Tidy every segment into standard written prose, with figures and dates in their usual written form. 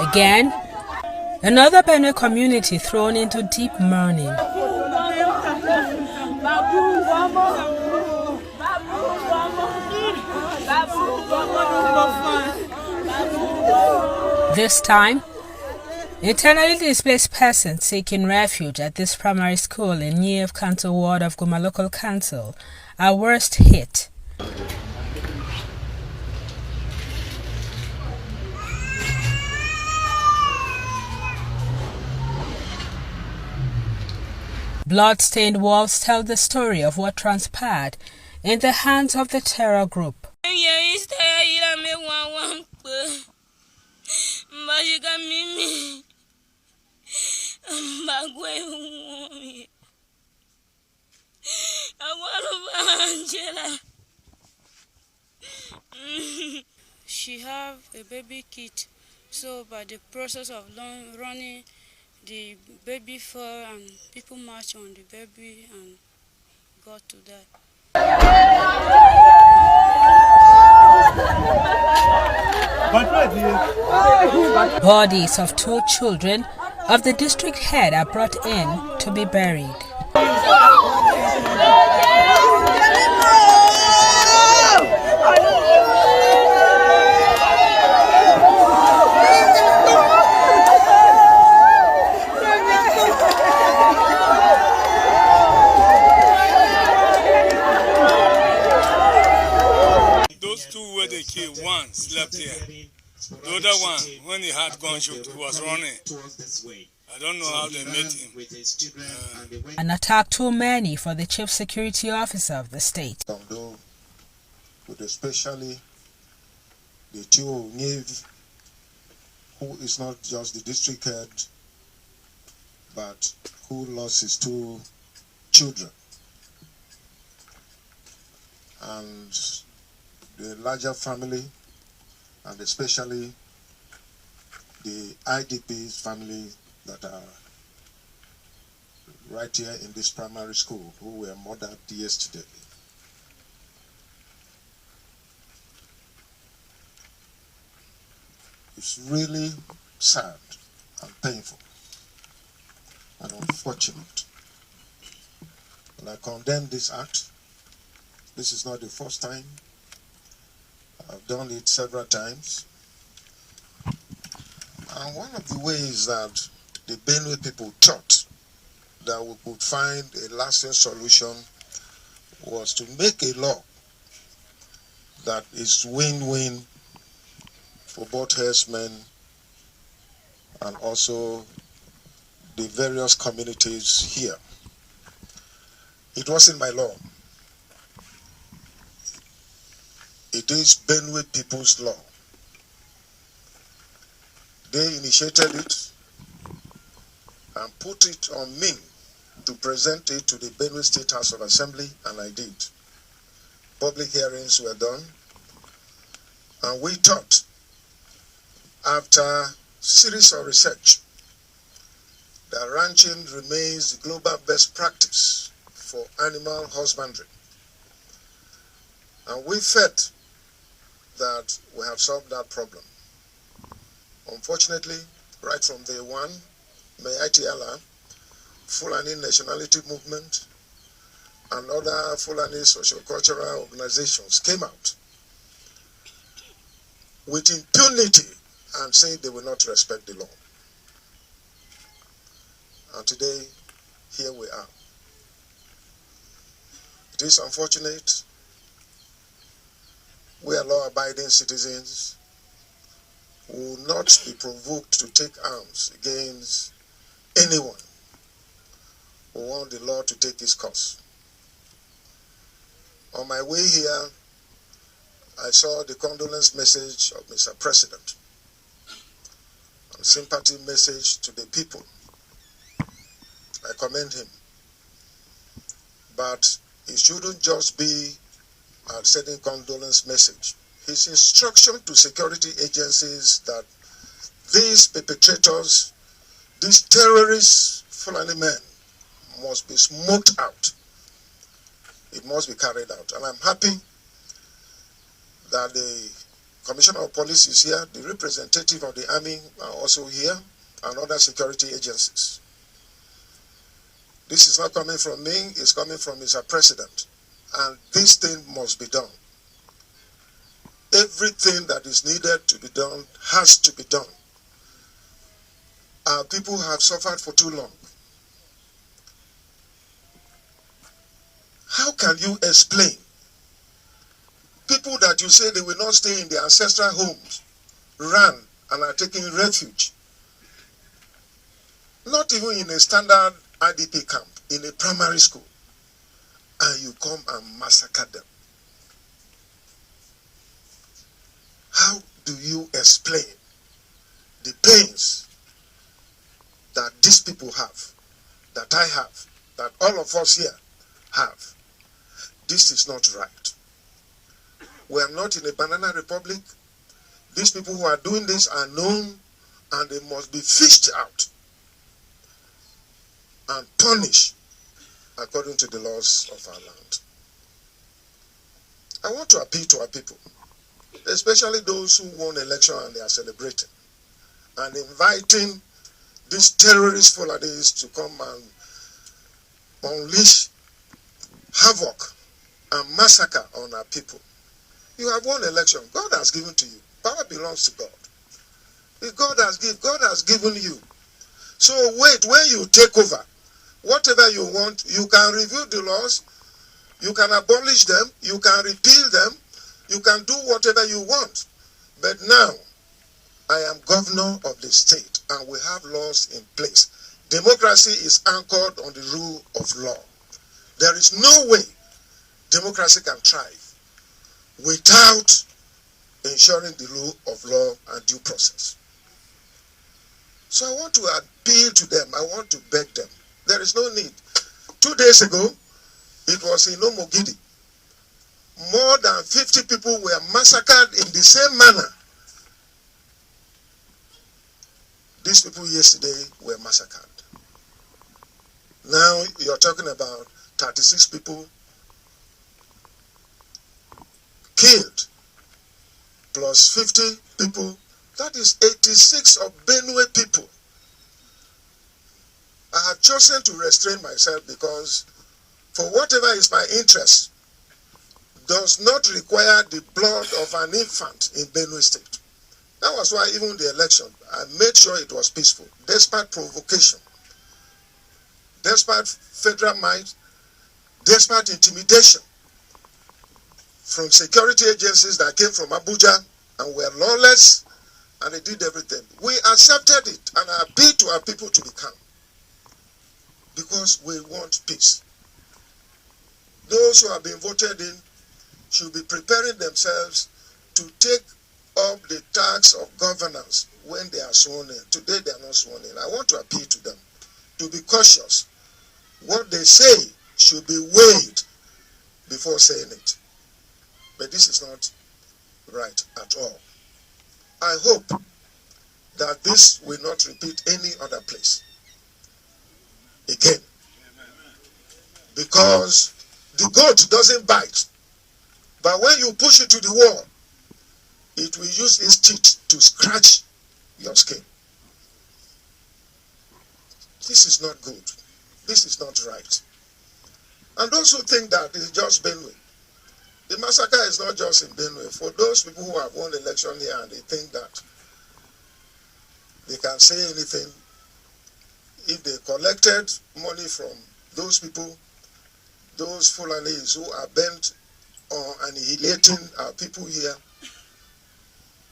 Again, another Benue community thrown into deep mourning. This time, internally displaced persons seeking refuge at this primary school in Niev Council Ward of Guma Local Council are worst hit. Blood-stained walls tell the story of what transpired in the hands of the terror group. She have a baby kit, so by the process of running, the baby fell and people marched on the baby and got to that. Bodies of 2 children of the district head are brought in to be buried. Those 2 where they killed, one slept here. The other one, when he had gunshot, he was running. I don't know how they met him. An attack too many for the chief security officer of the state. With especially the Tio Niev, who is not just the district head, but who lost his 2 children. And the larger family, and especially the IDP's family that are right here in this primary school, who were murdered yesterday. It's really sad and painful and unfortunate. And I condemn this act. This is not the first time. I've done it several times. And one of the ways that the Benue people thought that we could find a lasting solution was to make a law that is win-win for both herdsmen and also the various communities here. It wasn't my law. It is Benue people's law. They initiated it and put it on me to present it to the Benue State House of Assembly, and I did. Public hearings were done, and we thought, after series of research, that ranching remains the global best practice for animal husbandry. And we felt that we have solved that problem. Unfortunately, right from day one, Mayatiala, Fulani Nationality Movement, and other Fulani socio-cultural organizations came out with impunity and said they will not respect the law. And today, here we are. It is unfortunate. We are law-abiding citizens who will not be provoked to take arms against anyone who wants the law to take its course. On my way here, I saw the condolence message of Mr. President and sympathy message to the people. I commend him. But it shouldn't just be a sending condolence message. His instruction to security agencies that these perpetrators, these terrorists, Fulani men, must be smoked out it must be carried out. And I'm happy that the Commissioner of Police is here, the representative of the Army are also here, and other security agencies. This is not coming from me, it's coming from Mr. President. And this thing must be done. Everything that is needed to be done has to be done. Our people have suffered for too long. How can you explain people that you say they will not stay in their ancestral homes, ran and are taking refuge? Not even in a standard IDP camp, in a primary school, and you come and massacre them. How do you explain the pains that these people have, that I have, that all of us here have? This is not right. We are not in a banana republic. These people who are doing this are known, and they must be fished out and punished according to the laws of our land. I want to appeal to our people, especially those who won election and they are celebrating, and inviting these terrorist Fulanis to come and unleash havoc and massacre on our people. You have won election. God has given to you. Power belongs to God. If God has given you. So wait, when you take over, whatever you want, you can review the laws, you can abolish them, you can repeal them, you can do whatever you want. But now, I am governor of the state and we have laws in place. Democracy is anchored on the rule of law. There is no way democracy can thrive without ensuring the rule of law and due process. So I want to appeal to them, I want to beg them. There is no need. 2 days ago, it was in Omogidi. More than 50 people were massacred in the same manner. These people yesterday were massacred. Now you're talking about 36 people killed, plus 50 people. That is 86 of Benue people. I have chosen to restrain myself because for whatever is my interest does not require the blood of an infant in Benue State. That was why even the election, I made sure it was peaceful, despite provocation, despite federal might, despite intimidation from security agencies that came from Abuja and were lawless, and they did everything. We accepted it, and I appeal to our people to be calm, because we want peace. Those who have been voted in should be preparing themselves to take up the task of governance when they are sworn in. Today they are not sworn in. I want to appeal to them to be cautious. What they say should be weighed before saying it. But this is not right at all. I hope that this will not repeat any other place again. Because the goat doesn't bite. But when you push it to the wall, it will use its teeth to scratch your skin. This is not good. This is not right. And those who think that it's just Benue, the massacre is not just in Benue. For those people who have won election here and they think that they can say anything, if they collected money from those people, those Fulanis who are bent on annihilating our people here,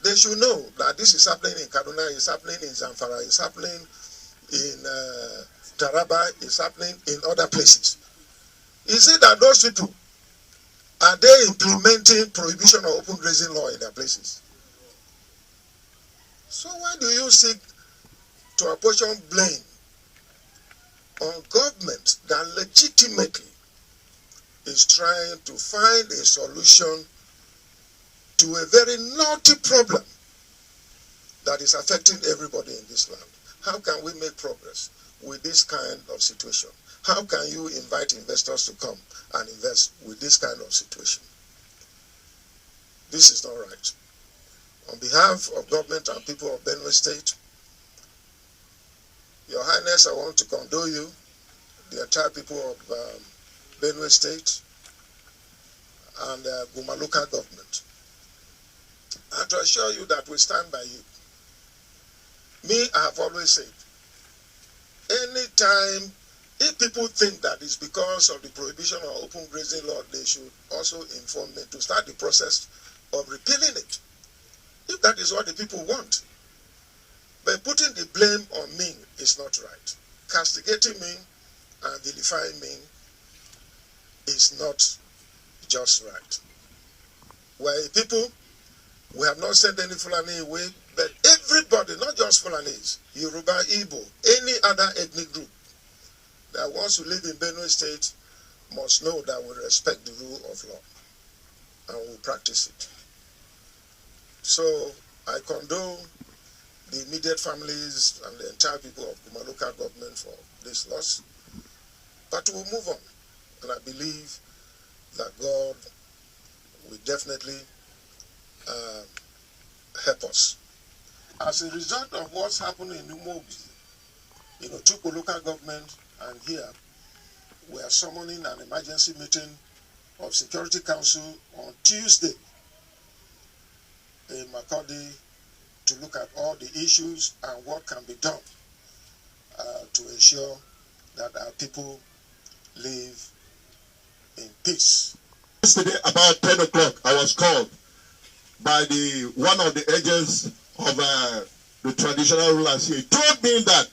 they should know that this is happening in Kaduna, it's happening in Zamfara, it's happening in Taraba, it's happening in other places. Is it that those people, are they implementing prohibition of open grazing law in their places? So why do you seek to apportion blame on government that legitimately is trying to find a solution to a very naughty problem that is affecting everybody in this land? How can we make progress with this kind of situation? How can you invite investors to come and invest with this kind of situation? This is not right. On behalf of government and people of Benue State, Your Highness, I want to condole you, the entire people of Benue State and Guma local government, and to assure you that we stand by you. Me, I have always said, anytime, if people think that it's because of the prohibition of open grazing law, they should also inform me to start the process of repealing it, if that is what the people want. But putting the blame on me is not right. Castigating me and vilifying me is not just right. We're a people, we have not sent any Fulani away, but everybody, not just Fulanis, Yoruba, Igbo, any other ethnic group that wants to live in Benue State must know that we respect the rule of law and we practice it. So I condole the immediate families and the entire people of Guma local government for this loss, but we'll move on, and I believe that God will definitely help us. As a result of what's happening in Umuobi, Tukpo local government and here, we are summoning an emergency meeting of Security Council on Tuesday in Makurdi to look at all the issues and what can be done to ensure that our people live in peace. Yesterday, about 10 o'clock, I was called by one of the agents of the traditional rulers here. He told me that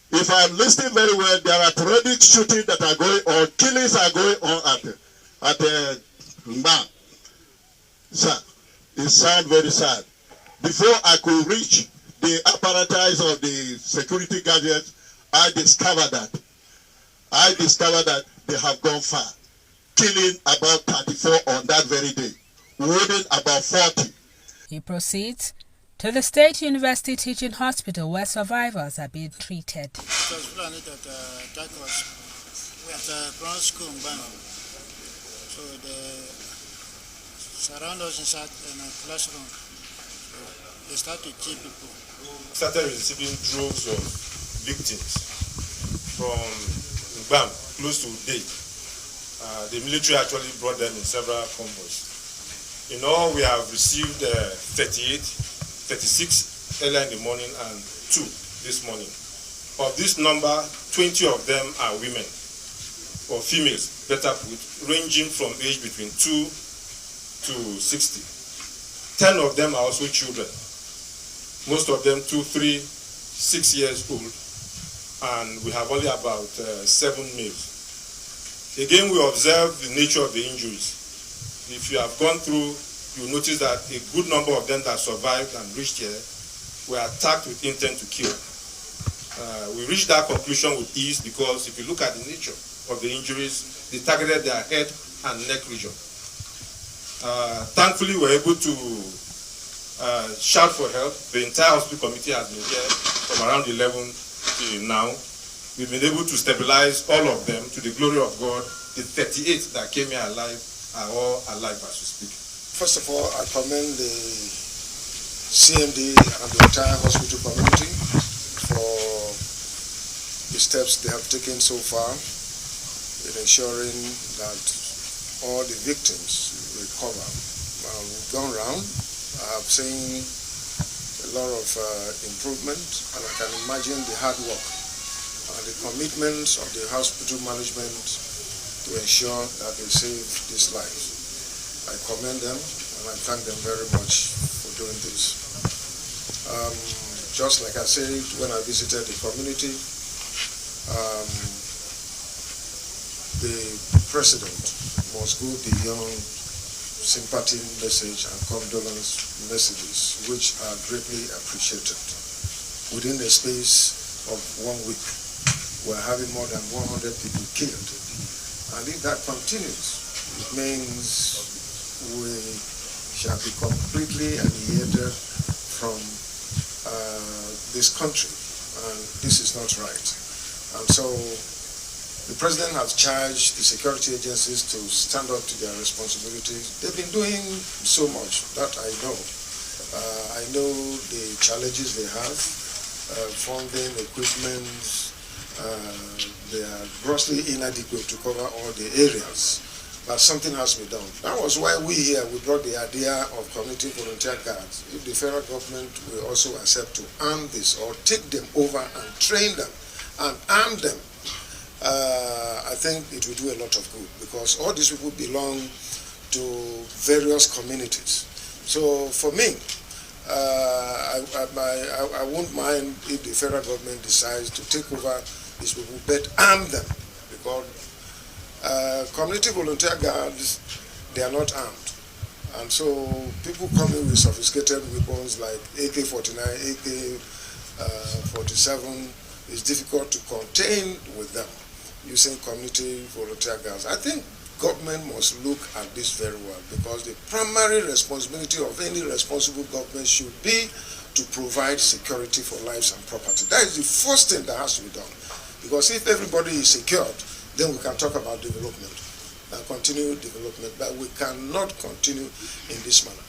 if I'm listening very well, there are periodic shootings that are going on, killings are going on at Mba. Sir, it sounds very sad. Before I could reach the apparatus of the security gadgets, I discovered that they have gone far, killing about 34 on that very day, wounding about 40. He proceeds to the State University Teaching Hospital where survivors are being treated. It was planned that attack us at primary school in Bano. So they surround us inside in a classroom. They start to kill people. Started receiving droves of victims from Gbam, close to Day. The military actually brought them in several convoys. In all, we have received 36 earlier in the morning and 2 this morning. Of this number, 20 of them are women, or females, better put, ranging from age between 2 to 60. 10 of them are also children. Most of them 2, 3, 6 years old, and we have only about 7 males. Again, we observe the nature of the injuries. If you have gone through, you notice that a good number of them that survived and reached here were attacked with intent to kill. We reached that conclusion with ease because if you look at the nature of the injuries, they targeted their head and neck region. Thankfully, we were able to shout for help. The entire hospital committee has been here from around 11 till now. We've been able to stabilize all of them to the glory of God. The 38 that came here alive are all alive as we speak. First of all, I commend the CMD and the entire hospital community for the steps they have taken so far in ensuring that all the victims recover. We've gone round. I have seen a lot of improvement, and I can imagine the hard work and the commitment of the hospital management to ensure that they save these lives. I commend them and I thank them very much for doing this. Just like I said when I visited the community, the president must go beyond sympathy message and condolence messages, which are greatly appreciated. Within the space of 1 week, we're having more than 100 people killed. And if that continues, it means we shall be completely annihilated from this country. And this is not right. And so The President has charged the security agencies to stand up to their responsibilities. They've been doing so much, that I know. I know the challenges they have, funding, equipment. They are grossly inadequate to cover all the areas, but something has to be done. That was why we brought the idea of community volunteer guards. If the federal government will also accept to arm this or take them over and train them and arm them, I think it will do a lot of good, because all these people belong to various communities. So for me, I won't mind if the federal government decides to take over these people, but arm them, because community volunteer guards, they are not armed. And so people coming with sophisticated weapons like AK-49, AK-47, is difficult to contain with them using community volunteer guards. I think government must look at this very well, because the primary responsibility of any responsible government should be to provide security for lives and property. That is the first thing that has to be done. Because if everybody is secured, then we can talk about development and continue development, but we cannot continue in this manner.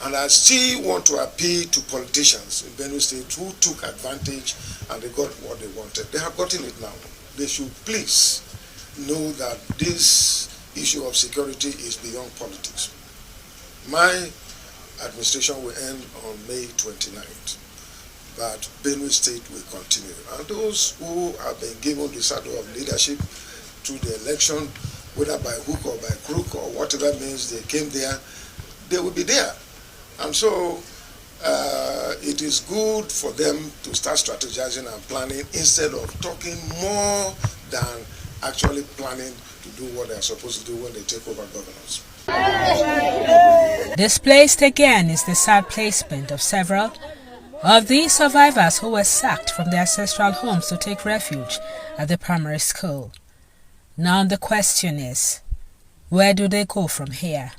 And I still want to appeal to politicians in Benue State who took advantage and they got what they wanted. They have gotten it now. They should please know that this issue of security is beyond politics. My administration will end on May 29th, but Benue State will continue. And those who have been given the saddle of leadership through the election, whether by hook or by crook or whatever means they came there, they will be there. And so it is good for them to start strategizing and planning instead of talking more than actually planning to do what they are supposed to do when they take over governance. Displaced again is the sad placement of several of these survivors who were sacked from their ancestral homes to take refuge at the primary school. Now the question is, where do they go from here?